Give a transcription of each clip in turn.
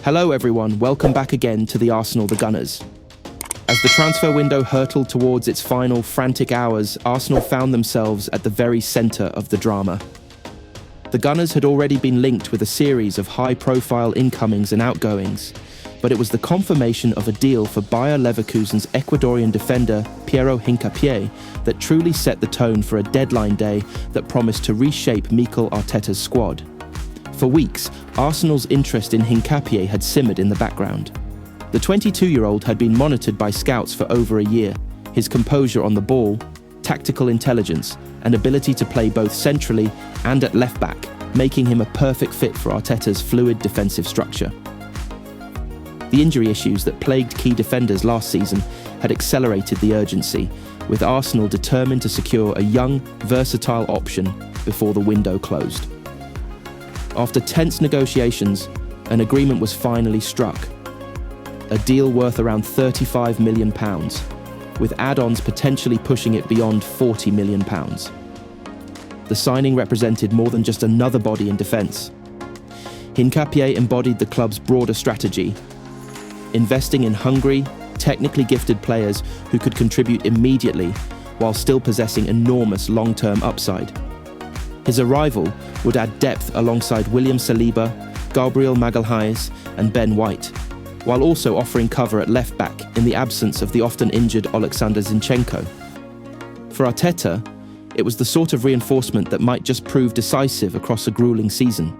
Hello everyone, welcome back again to the Arsenal The Gunners. As the transfer window hurtled towards its final frantic hours, Arsenal found themselves at the very centre of the drama. The Gunners had already been linked with a series of high-profile incomings and outgoings, but it was the confirmation of a deal for Bayer Leverkusen's Ecuadorian defender Piero Hincapie that truly set the tone for a deadline day that promised to reshape Mikel Arteta's squad. For weeks, Arsenal's interest in Hincapie had simmered in the background. The 22-year-old had been monitored by scouts for over a year. His composure on the ball, tactical intelligence, and ability to play both centrally and at left-back, making him a perfect fit for Arteta's fluid defensive structure. The injury issues that plagued key defenders last season had accelerated the urgency, with Arsenal determined to secure a young, versatile option before the window closed. After tense negotiations, an agreement was finally struck. A deal worth around £35 million, with add-ons potentially pushing it beyond £40 million. The signing represented more than just another body in defence. Hincapie embodied the club's broader strategy, investing in hungry, technically gifted players who could contribute immediately while still possessing enormous long-term upside. His arrival would add depth alongside William Saliba, Gabriel Magalhaes and Ben White, while also offering cover at left-back in the absence of the often injured Alexander Zinchenko. For Arteta, it was the sort of reinforcement that might just prove decisive across a grueling season.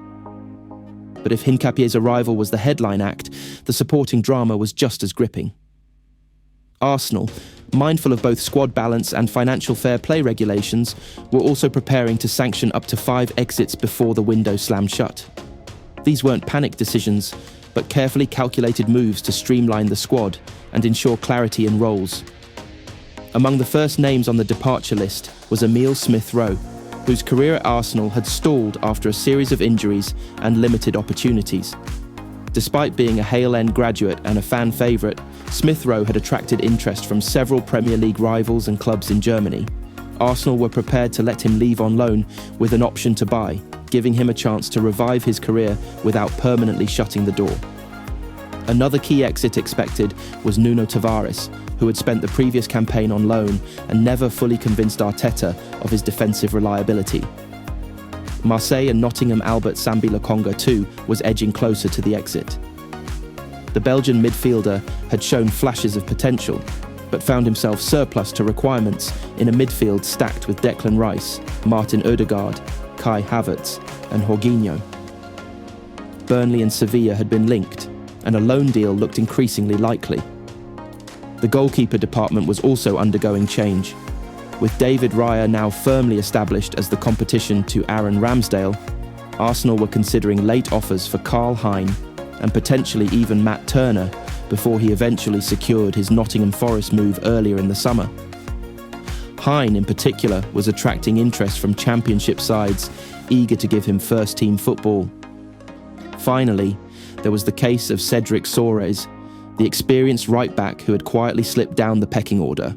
But if Hincapie's arrival was the headline act, the supporting drama was just as gripping. Arsenal, mindful of both squad balance and financial fair play regulations, were also preparing to sanction up to 5 exits before the window slammed shut. These weren't panic decisions, but carefully calculated moves to streamline the squad and ensure clarity in roles. Among the first names on the departure list was Emile Smith-Rowe, whose career at Arsenal had stalled after a series of injuries and limited opportunities. Despite being a Hale End graduate and a fan favourite, Smith-Rowe had attracted interest from several Premier League rivals and clubs in Germany. Arsenal were prepared to let him leave on loan with an option to buy, giving him a chance to revive his career without permanently shutting the door. Another key exit expected was Nuno Tavares, who had spent the previous campaign on loan and never fully convinced Arteta of his defensive reliability. Marseille and Nottingham Albert Sambi Lokonga too was edging closer to the exit. The Belgian midfielder had shown flashes of potential, but found himself surplus to requirements in a midfield stacked with Declan Rice, Martin Odegaard, Kai Havertz and Jorginho. Burnley and Sevilla had been linked, and a loan deal looked increasingly likely. The goalkeeper department was also undergoing change. With David Raya now firmly established as the competition to Aaron Ramsdale, Arsenal were considering late offers for Karl Hein and potentially even Matt Turner before he eventually secured his Nottingham Forest move earlier in the summer. Hein in particular was attracting interest from championship sides eager to give him first-team football. Finally, there was the case of Cedric Soares, the experienced right-back who had quietly slipped down the pecking order,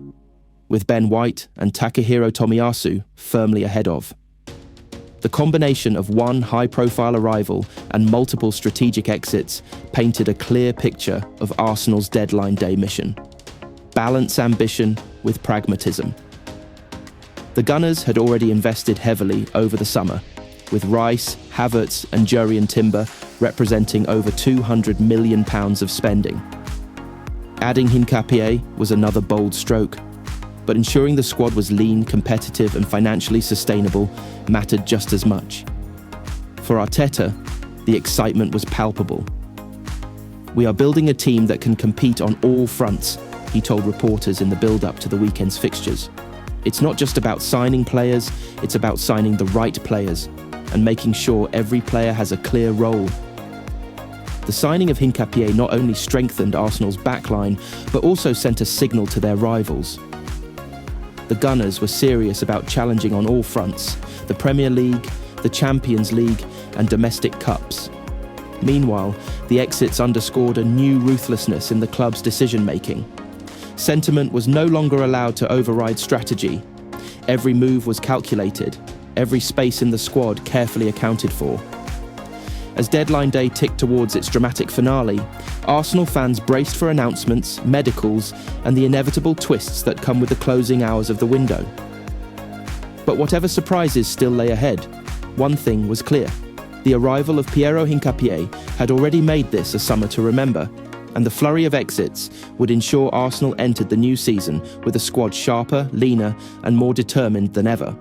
with Ben White and Takahiro Tomiyasu firmly ahead of. The combination of one high-profile arrival and multiple strategic exits painted a clear picture of Arsenal's deadline day mission. Balance ambition with pragmatism. The Gunners had already invested heavily over the summer, with Rice, Havertz and Jurrien Timber representing over £200 million of spending. Adding Hincapie was another bold stroke, but ensuring the squad was lean, competitive and financially sustainable mattered just as much. For Arteta, the excitement was palpable. "We are building a team that can compete on all fronts," he told reporters in the build-up to the weekend's fixtures. "It's not just about signing players, it's about signing the right players and making sure every player has a clear role." The signing of Hincapie not only strengthened Arsenal's backline, but also sent a signal to their rivals. The Gunners were serious about challenging on all fronts: the Premier League, the Champions League, and domestic cups. Meanwhile, the exits underscored a new ruthlessness in the club's decision-making. Sentiment was no longer allowed to override strategy. Every move was calculated, every space in the squad carefully accounted for. As deadline day ticked towards its dramatic finale, Arsenal fans braced for announcements, medicals, and the inevitable twists that come with the closing hours of the window. But whatever surprises still lay ahead, one thing was clear. The arrival of Piero Hincapie had already made this a summer to remember, and the flurry of exits would ensure Arsenal entered the new season with a squad sharper, leaner, and more determined than ever.